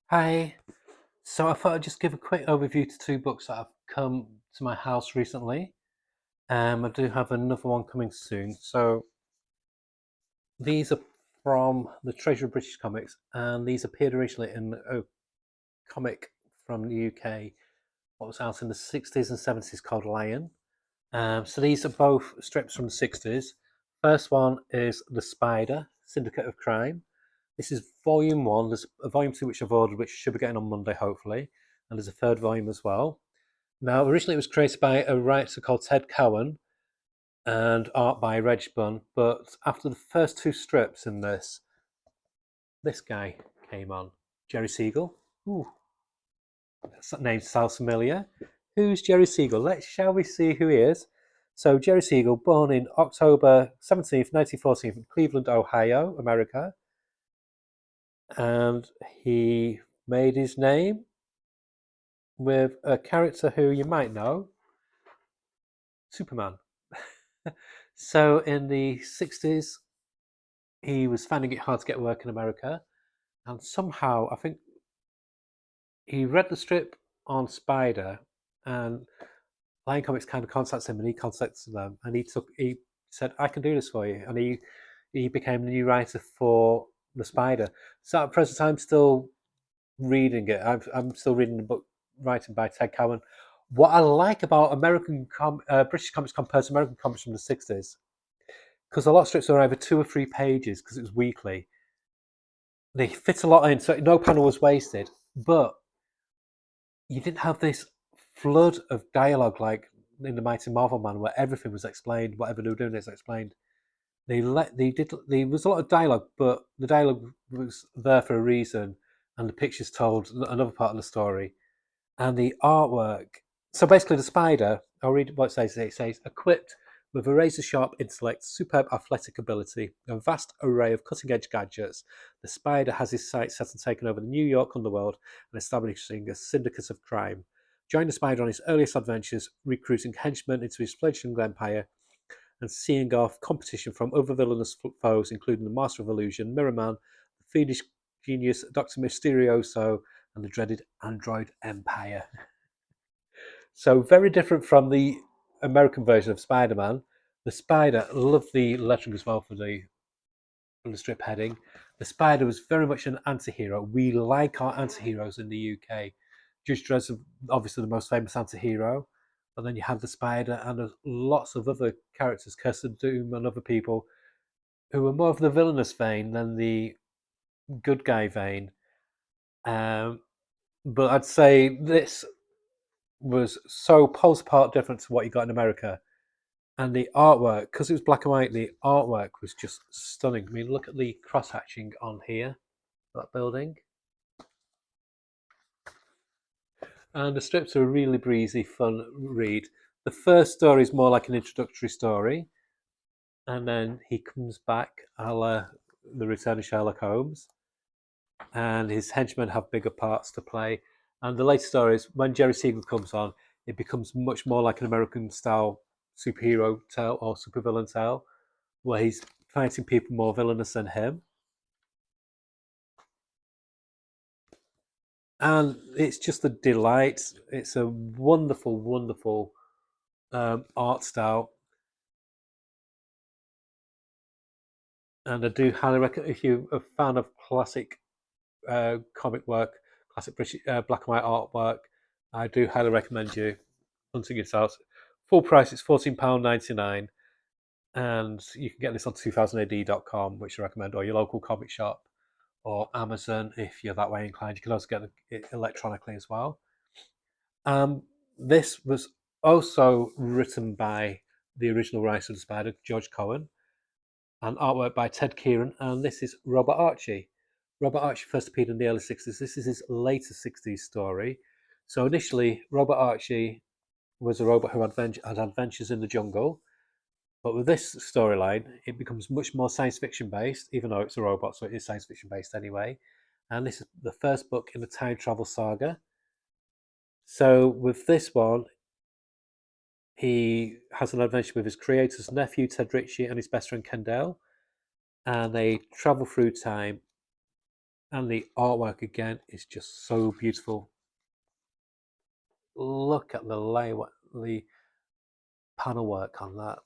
Hi. So I thought I'd just give a quick overview to two books that have come to my house recently. I do have another one coming soon. So these are from the Treasure of British Comics, and these appeared originally in a comic from the UK, what was out in the 60s and 70s called Lion. So these are both strips from the 60s. First one is The Spider, Syndicate of Crime. This is volume one. There's a volume two which I've ordered, which should be getting on Monday, hopefully. And there's a third volume as well. Now, originally it was created by a writer called Ted Cowan and art by Reg Bunn, but after the first two strips in this guy came on, Jerry Siegel. Ooh, that name sounds familiar. Who's Jerry Siegel? Shall we see who he is? So Jerry Siegel, born in October 17th, 1914, in Cleveland, Ohio, America, and he made his name with a character who you might know, Superman. So in the 60s, he was finding it hard to get work in America, and somehow I think he read the strip on Spider, and Lion Comics kind of contacts him, and he contacts them, and he said, "I can do this for you," and he became the new writer for the Spider. So at present, I'm still reading it. I'm still reading the book writing by Ted Cowan. What I like about British comics compared to American comics from the 60s, because a lot of strips are over 2 or 3 pages because it was weekly. They fit a lot in, so no panel was wasted. But you didn't have this flood of dialogue like in the Mighty Marvel Man, where everything was explained, whatever they were doing is explained. There was a lot of dialogue, but the dialogue was there for a reason, and the pictures told another part of the story. And the artwork. So basically, the spider, I'll read what it says. It says, equipped with a razor sharp intellect, superb athletic ability, and a vast array of cutting edge gadgets, the spider has his sights set on taking over the New York underworld and establishing a syndicate of crime. Join the spider on his earliest adventures, recruiting henchmen into his fledgling empire and seeing off competition from other villainous foes, including the Master of Illusion, Mirror Man, the fiendish genius Dr. Mysterioso, and the dreaded Android Empire. So very different from the American version of Spider-Man. The Spider, loved the lettering as well for the strip heading. The Spider was very much an anti-hero. We like our anti-heroes in the UK. Judge Dredd's obviously the most famous anti-hero, but then you have the Spider and there's lots of other characters, Cursed Doom and other people who are more of the villainous vein than the good guy vein. Um, but I'd say this was so poles apart different to what you got in America. And the artwork, because it was black and white, the artwork was just stunning. I mean, look at the cross hatching on here, that building. And the strips are a really breezy, fun read. The first story is more like an introductory story, and then he comes back, a la the Return of Sherlock Holmes, and his henchmen have bigger parts to play. And the later stories, when Jerry Siegel comes on, it becomes much more like an American style superhero tale or supervillain tale, where he's fighting people more villainous than him. And it's just a delight. It's a wonderful, wonderful art style, and I do highly recommend if you're a fan of classic comic work, classic British black and white artwork. I do highly recommend you hunting it out. Full price, it's £14.99, and you can get this on 2000AD.com, which I recommend, or your local comic shop, or Amazon if you're that way inclined. You can also get it electronically as well. Um, this was also written by the original writer of the Spider, George Cohen, and artwork by Ted Kieran, and this is Robert Archie. Robert Archie first appeared in the early 60s. This is his later 60s story. So initially, Robert Archie was a robot who had adventures in the jungle, but with this storyline, it becomes much more science fiction based, even though it's a robot, so it is science fiction based anyway. And this is the first book in the time travel saga. So with this one, he has an adventure with his creator's nephew, Ted Ritchie, and his best friend, Kendall, and they travel through time And the artwork again is just so beautiful. Look at the panel work on that.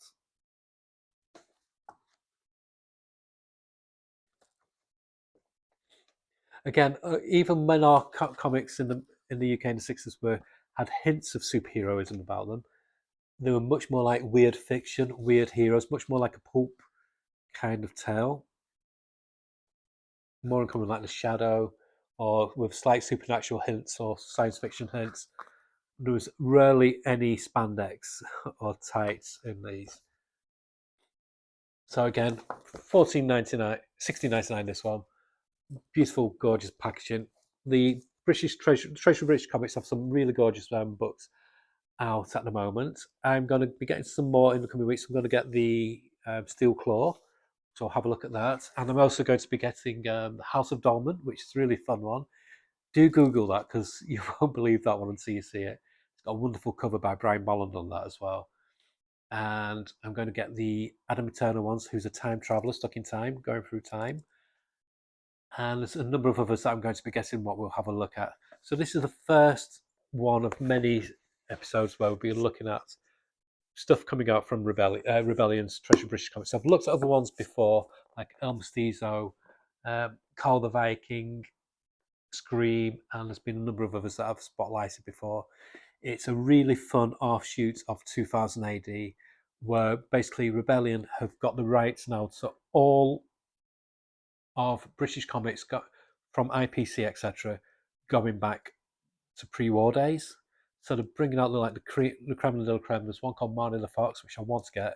Again, even when our comics in the UK in the 60s were had hints of superheroism about them, they were much more like weird fiction, weird heroes, much more like a pulp kind of tale, more uncommon like the Shadow, or with slight supernatural hints or science fiction hints. There was rarely any spandex or tights in these. So again, 14.99, 16.99 this one. Beautiful, gorgeous packaging. The British Treasury British Comics have some really gorgeous books out at the moment. I'm going to be getting some more in the coming weeks. I'm going to get the Steel Claw, so I'll have a look at that. And I'm also going to be getting the House of Dolmen, which is a really fun one. Do Google that because you won't believe that one until you see it. It's got a wonderful cover by Brian Bolland on that as well. And I'm going to get the Adam Turner ones, who's a time traveler stuck in time, going through time. And there's a number of others that I'm going to be getting what we'll have a look at. So this is the first one of many episodes where we'll be looking at stuff coming out from Rebellion's Treasure British Comics. I've looked at other ones before, like El Mestizo, Carl the Viking, Scream, and there's been a number of others that I've spotlighted before. It's a really fun offshoot of 2000 AD, where basically Rebellion have got the rights now to all of British comics got from IPC etc. going back to pre-war days. So they're bringing out the creme de la creme. There's one called Marnie the Fox, which I want to get,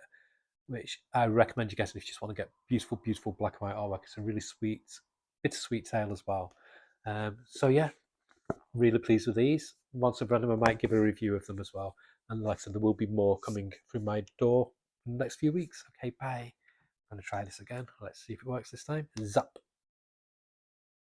which I recommend you getting if you just want to get beautiful, beautiful black and white artwork. It's a really sweet, bittersweet tale as well. So yeah, really pleased with these. Once I've read them, I might give a review of them as well. And like I said, there will be more coming through my door in the next few weeks. Okay, bye. I'm going to try this again. Let's see if it works this time. Zap.